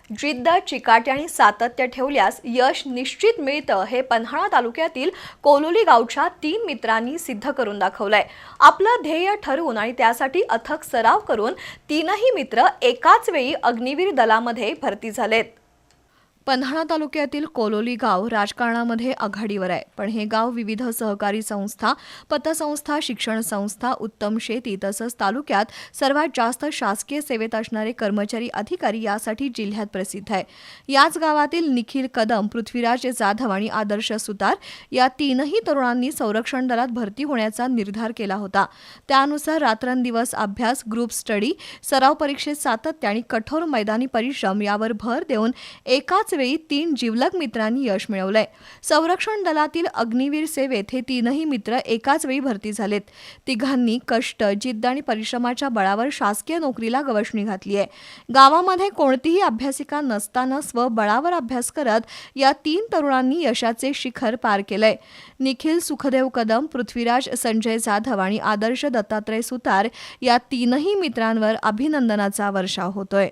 जिद्द, चिकाटी आणि सातत्य ठेवल्यास यश निश्चित मिळतं हे पन्हाळा तालुक्यातील कोलोली गावच्या 3 मित्रांनी सिद्ध करून दाखवलंय। आपलं ध्येय ठरवून आणि त्यासाठी अथक सराव करून तीनही मित्र एकाच वेळी अग्निवीर दलामध्ये भरती झालेत। पन्हाळा तालुक्यातील कोलोली गाव राजकारणामध्ये आघाडीवर आहे, पण हे गाव विविध सहकारी संस्था, पतसंस्था, शिक्षण संस्था, उत्तम शेती तसंच तालुक्यात सर्वात जास्त शासकीय सेवेत असणारे कर्मचारी अधिकारी यासाठी जिल्ह्यात प्रसिद्ध आहे। याच गावातील निखिल कदम, पृथ्वीराज जाधव आणि आदर्श सुतार या तीनही तरुणांनी संरक्षण दलात भरती होण्याचा निर्धार केला होता। त्यानुसार रात्रंदिवस अभ्यास, ग्रुप स्टडी, सराव परीक्षेत सातत्य आणि कठोर मैदानी परिश्रम यावर भर देऊन एकाच वेळी 3 जिवलग मित्रांनी यश मिळवलंय। संरक्षण दलातील अग्निवीर सेवेत हे तीनही मित्र एकाच वेळी भरती झालेत। तिघांनी कष्ट, जिद्द आणि परिश्रमाच्या बळावर शासकीय नोकरीला गवसणी घातली आहे। गावामध्ये कोणतीही अभ्यासिका नसताना स्वबळावर अभ्यास करत या 3 तरुणांनी यशाचे शिखर पार केलंय। निखिल सुखदेव कदम, पृथ्वीराज संजय जाधव आणि आदर्श दत्तात्रय सुतार या तीनही मित्रांवर अभिनंदनाचा वर्षाव होतोय।